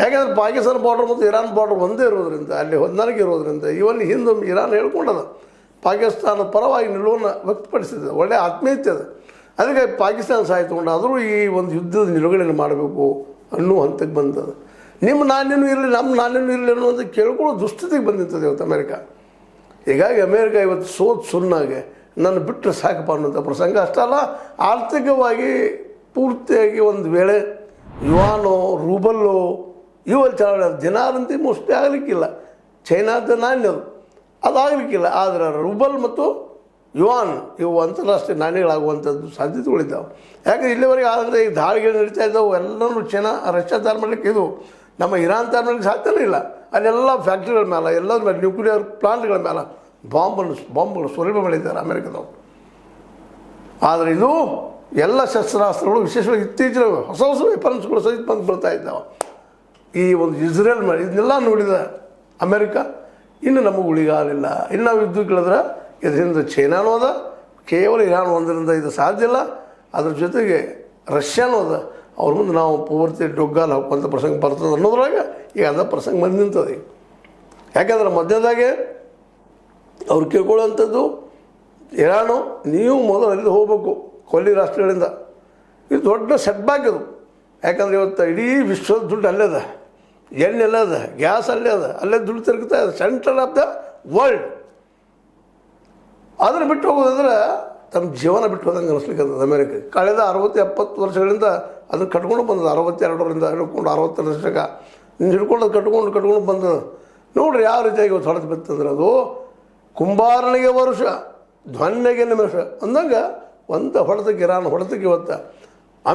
ಯಾಕೆಂದರೆ ಪಾಕಿಸ್ತಾನ ಬಾರ್ಡ್ರ್ ಮತ್ತು Iran border ಒಂದೇ ಇರೋದ್ರಿಂದ ಅಲ್ಲಿ ಹೊಂದಾಣಿಕೆ ಇರೋದ್ರಿಂದ ಇವನ್ ಹಿಂದೊಮ್ಮೆ ಇರಾನ್ ಹೇಳ್ಕೊಂಡದ ಪಾಕಿಸ್ತಾನದ ಪರವಾಗಿ ನಿಲುವನ್ನು ವ್ಯಕ್ತಪಡಿಸಿದೆ, ಒಳ್ಳೆಯ ಆತ್ಮೀಯತೆ ಅದು. ಅದಕ್ಕೆ ಪಾಕಿಸ್ತಾನ ಸಹಾಯತಗೊಂಡಾದರೂ ಈ ಒಂದು ಯುದ್ಧದ ನಿಲುಗಡೆಯನ್ನು ಮಾಡಬೇಕು ಅನ್ನೋ ಹಂತಕ್ಕೆ ಬಂದದ್ದು. ನಿಮ್ಮ ನಾಣ್ಯನೂ ಇರಲಿ ನಮ್ಮ ನಾಣ್ಯನೂ ಇರಲಿ ಅನ್ನೋದು ಕೇಳ್ಕೊಳ್ಳೋ ದುಸ್ಥಿತಿಗೆ ಬಂದಿರ್ತದೆ ಇವತ್ತು ಅಮೇರಿಕ. ಹೀಗಾಗಿ ಅಮೇರಿಕ ಇವತ್ತು ಸುನ್ನಾಗೆ ನನ್ನ ಬಿಟ್ಟರೆ ಸಾಕಪ್ಪ ಅನ್ನೋಂಥ ಪ್ರಸಂಗ ಅಷ್ಟಲ್ಲ, ಆರ್ಥಿಕವಾಗಿ ಪೂರ್ತಿಯಾಗಿ ಒಂದು ವೇಳೆ ಯುವಾನೋ ರೂಬಲ್ಲೋ ಇವುಗಳು ಚಳವಳಿ ದಿನಾರಂತೆ ಮೋಸ್ಟ್ಲಿ ಆಗಲಿಕ್ಕಿಲ್ಲ. ಚೈನಾದ ನಾಣ್ಯದು ಅದಾಗಲಿಕ್ಕಿಲ್ಲ. ಆದರೆ ರೂಬಲ್ ಮತ್ತು ಯುವಾನ್ ಇವು ಅಂತಾರಾಷ್ಟ್ರೀಯ ನಾಣ್ಯಗಳಾಗುವಂಥದ್ದು ಸಾಧ್ಯತೆಗಳಿದ್ದಾವೆ. ಯಾಕಂದರೆ ಇಲ್ಲಿವರೆಗೆ ಆದರೆ ಈ ದಾಳಿಗಳು ನಡೀತಾ ಇದ್ದಾವೆ ಎಲ್ಲನೂ ಚೈನಾ ರಷ್ಯಾ ತಯಾರು ಮಾಡಲಿಕ್ಕೆ ಇದು ನಮ್ಮ ಇರಾನ್ ತಯಾರು ಮಾಡಲಿಕ್ಕೆ ಸಾಧ್ಯನೇ ಇಲ್ಲ. ಅಲ್ಲೆಲ್ಲ ಫ್ಯಾಕ್ಟ್ರಿಗಳ ಮೇಲೆ ಎಲ್ಲರ ಮೇಲೆ ನ್ಯೂಕ್ಲಿಯರ್ ಪ್ಲಾಂಟ್ಗಳ ಮೇಲೆ ಬಾಂಬ್ಗಳು ಸುಲಭ ಮಾಡಿದ್ದಾರೆ ಅಮೇರಿಕದವರು. ಆದರೆ ಇದು ಎಲ್ಲ ಶಸ್ತ್ರಾಸ್ತ್ರಗಳು ವಿಶೇಷವಾಗಿ ಇತ್ತೀಚಿನ ಹೊಸ ವೆಪನ್ಸ್ಗಳು ಸಹಿತ ಬಂದು ಬೀಳ್ತಾ ಇದ್ದಾವೆ. ಈ ಒಂದು ಇಸ್ರೇಲ್ ಮೇಲೆ ಇದನ್ನೆಲ್ಲ ನೋಡಿದ ಅಮೇರಿಕ ಇನ್ನು ನಮಗೆ ಉಳಿಗಾಲಿಲ್ಲ, ಇನ್ನು ನಾವು ಯುದ್ಧಕ್ಕಿಳಿದ್ರೆ ಇದರಿಂದ ಚೈನಾನೂ ಅದ, ಕೇವಲ ಇರಾನ್ ಒಂದರಿಂದ ಇದು ಸಾಧ್ಯ ಇಲ್ಲ. ಅದ್ರ ಜೊತೆಗೆ ರಷ್ಯಾನೂ ಅದ. ಅವ್ರ ಮುಂದೆ ನಾವು ಪೂರ್ತಿ ಡೊಗ್ಗಾಲು ಹಾಕುವಂಥ ಪ್ರಸಂಗ ಬರ್ತದೆ ಅನ್ನೋದ್ರಾಗ ಈಗ ಅದ ಪ್ರಸಂಗ ಬಂದು ನಿಂತದೆ. ಯಾಕಂದ್ರೆ ಮಧ್ಯದಾಗೆ ಅವ್ರು ಕೇಳ್ಕೊಳ್ಳುವಂಥದ್ದು ಇರಾನು ನೀವು ಮೊದಲು ಅಲ್ಲಿ ಹೋಗಬೇಕು ಕೊಲ್ಲಿ ರಾಷ್ಟ್ರಗಳಿಂದ. ಇದು ದೊಡ್ಡ ಸೆಟ್ಬ್ಯಾಕ್ ಇದು. ಯಾಕಂದರೆ ಇವತ್ತು ಇಡೀ ವಿಶ್ವದ ದುಡ್ಡು ಅಲ್ಲೇ ಅದ, ಎಣ್ಣೆ ಅಲ್ಲೇ ಅದ, ಗ್ಯಾಸ್ ಅಲ್ಲೇ ಅದ, ಅಲ್ಲೇ ದುಡ್ಡು ತಿರುಗ್ತಾ ಇದೆ, ಸೆಂಟ್ರಲ್ ಆಫ್ ದ ವರ್ಲ್ಡ್. ಅದನ್ನು ಬಿಟ್ಟು ಹೋಗೋದಂದ್ರೆ ತಮ್ಮ ಜೀವನ ಬಿಟ್ಟು ಹೋದಂಗೆ ಅನಿಸ್ಲಿಕ್ಕೆ ಅಮೇರಿಕ ಕಳೆದ 60-70 ವರ್ಷಗಳಿಂದ ಅದನ್ನು ಕಟ್ಕೊಂಡು ಬಂದದ್ದು. 62ರಿಂದ ಹಿಡ್ಕೊಂಡು 60 ವರ್ಷಕ್ಕೆ ಹಿಡ್ಕೊಂಡು ಕಟ್ಕೊಂಡು ಬಂದದ್ದು. ನೋಡ್ರಿ ಯಾವ ರೀತಿಯಾಗಿ ಇವತ್ತು ಹೊಡೆದು ಬಿತ್ತಂದ್ರೆ ಅದು ಕುಂಬಾರನಿಗೆ ವರ್ಷ ಧ್ವನ್ಯಗೆ ನಿಮಿಷ ಅಂದಂಗೆ ಒಂದು ಹೊಡೆತಕ್ಕೆ ಇರಾನ್ ಹೊಡೆತಕ್ಕೆ ಇವತ್ತು